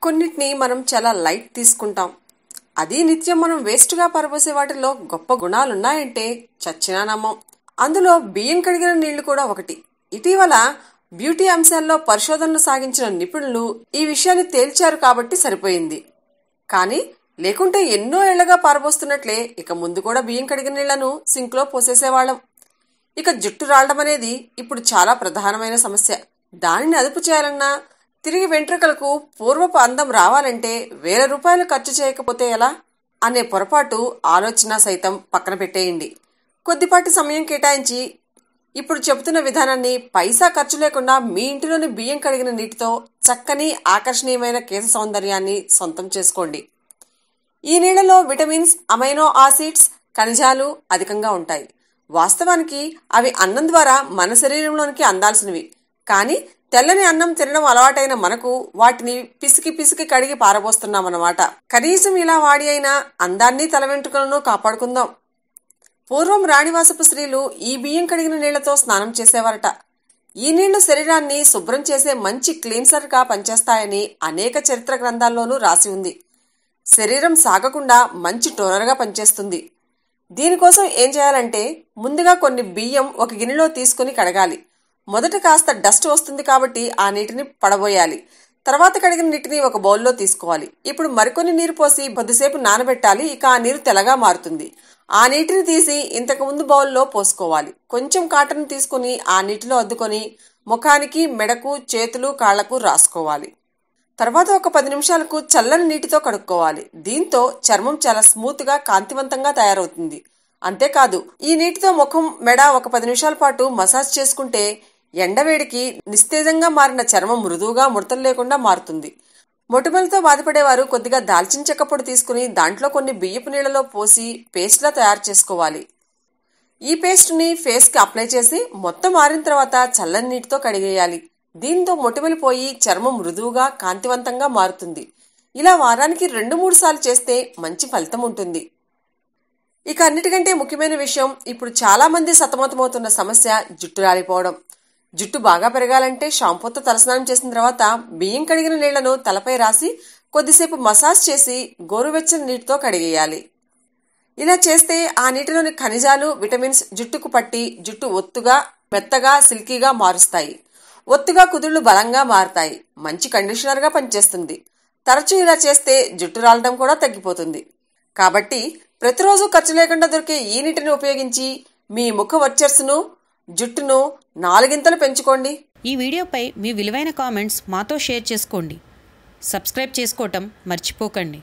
కొన్నిటిని మనం చాలా లైట్ తీసుకుంటాం. అది నిత్యం మనం వేస్ట్గా పారబోసే వాటిల్లో గొప్ప గుణాలున్నాయంటే చచ్చినా నమ్మం. అందులో బియ్యం కడిగిన నీళ్లు కూడా ఒకటి. ఇటీవల బ్యూటీ అంశాల్లో పరిశోధనలు సాగించిన నిపుణులు ఈ విషయాన్ని తేల్చారు కాబట్టి సరిపోయింది. కానీ లేకుంటే ఎన్నో ఏళ్లగా పారబోస్తున్నట్లే ఇక ముందు కూడా బియ్యం కడిగిన నీళ్లను సింక్లో పోసేసేవాళ్ళం. ఇక జుట్టు రాలడం అనేది ఇప్పుడు చాలా ప్రధానమైన సమస్య. దానిని అదుపు చేయాలన్నా, తిరిగి వెంట్రుకలకు పూర్వపు అందం రావాలంటే ₹1000 ఖర్చు చేయకపోతే ఎలా అనే పొరపాటు ఆలోచన సైతం పక్కన పెట్టేయండి. కొద్దిపాటి సమయం కేటాయించి ఇప్పుడు చెబుతున్న విధానాన్ని పైసా ఖర్చు లేకుండా మీ ఇంటిలోని బియ్యం కడిగిన నీటితో చక్కని ఆకర్షణీయమైన కేశ సౌందర్యాన్ని సొంతం చేసుకోండి. ఈ నీళ్లలో విటమిన్స్, అమైనో ఆసిడ్స్, ఖనిజాలు అధికంగా ఉంటాయి. వాస్తవానికి అవి అన్నం ద్వారా మన శరీరంలోనికి అందాల్సినవి. కానీ తెల్లని అన్నం తినడం అలవాటైన మనకు వాటిని పిసికి పిసికి కడిగి పారబోస్తున్నామన్నమాట. కనీసం ఇలా వాడి అయినా అందాన్ని, తల వెంట్రుకలను కాపాడుకుందాం. పూర్వం రాణివాసపు స్త్రీలు ఈ బియ్యం కడిగిన నీళ్లతో స్నానం చేసేవారట. ఈ నీళ్లు శరీరాన్ని శుభ్రం చేసే మంచి క్లీన్సర్ గా పనిచేస్తాయని అనేక చరిత్ర గ్రంథాల్లోనూ రాసి ఉంది. శరీరం సాగకుండా మంచి టోనర్ గా పనిచేస్తుంది. దీనికోసం ఏం చేయాలంటే, ముందుగా కొన్ని బియ్యం ఒక గిన్నెలో తీసుకుని కడగాలి. మొదట కాస్త డస్ట్ వస్తుంది కాబట్టి ఆ నీటిని పడబోయాలి. తర్వాత కడిగిన నీటిని ఒక బౌల్లో తీసుకోవాలి. ఇప్పుడు మరికొన్ని నీరు పోసి కొద్దిసేపు నానబెట్టాలి. ఇక ఆ నీరు తెల్లగా మారుతుంది. ఆ నీటిని తీసి ఇంతకు ముందు బౌల్లో పోసుకోవాలి. కొంచెం కాటన్ తీసుకుని ఆ నీటిలో అద్దుకొని ముఖానికి, మెడకు, చేతులు, కాళ్లకు రాసుకోవాలి. తర్వాత ఒక 10 నిమిషాలకు చల్లని నీటితో కడుక్కోవాలి. దీంతో చర్మం చాలా స్మూత్ గా, కాంతివంతంగా తయారవుతుంది. అంతేకాదు, ఈ నీటితో ముఖం, మెడ ఒక 10 నిమిషాల పాటు మసాజ్ చేసుకుంటే ఎండవేడికి నిస్తేజంగా మారిన చర్మం మృదువుగా, ముడతలు లేకుండా మారుతుంది. మొటిమలతో బాధపడేవారు కొద్దిగా దాల్చిన చెక్క పొడి తీసుకుని దాంట్లో కొన్ని బియ్యపు నీళ్లలో పోసి పేస్ట్లా తయారు చేసుకోవాలి. ఈ పేస్ట్ ని ఫేస్ కి అప్లై చేసి మొత్తం ఆరిన తర్వాత చల్లని నీటితో కడిగేయాలి. దీంతో మొటిమలు పోయి చర్మం మృదువుగా, కాంతివంతంగా మారుతుంది. ఇలా వారానికి 2-3 సార్లు చేస్తే మంచి ఫలితం ఉంటుంది. ఇక అన్నిటికంటే ముఖ్యమైన విషయం, ఇప్పుడు చాలా మంది సతమతమవుతున్న సమస్య జుట్టు రాలిపోవడం. జుట్టు బాగా పెరగాలంటే షాంపూతో తలస్నానం చేసిన తర్వాత బియ్యం కడిగిన నీళ్లను తలపై రాసి కొద్దిసేపు మసాజ్ చేసి గోరువెచ్చని నీటితో కడిగేయాలి. ఇలా చేస్తే ఆ నీటిలోని ఖనిజాలు, విటమిన్స్ జుట్టుకు పట్టి జుట్టు ఒత్తుగా, మెత్తగా, సిల్కీగా మారుస్తాయి. ఒత్తుగా, కుదుళ్లు బలంగా మారతాయి. మంచి కండిషనర్ గా పనిచేస్తుంది. తరచూ ఇలా చేస్తే జుట్టు రాలడం కూడా తగ్గిపోతుంది. కాబట్టి ప్రతిరోజు ఖర్చు లేకుండా దొరికే ఈ నీటిని ఉపయోగించి మీ ముఖ వర్చస్సును, జుట్టును 4 పెంచుకోండి. ఈ వీడియోపై మీ విలువైన కామెంట్స్ మాతో షేర్ చేసుకోండి. సబ్స్క్రైబ్ చేసుకోవటం మర్చిపోకండి.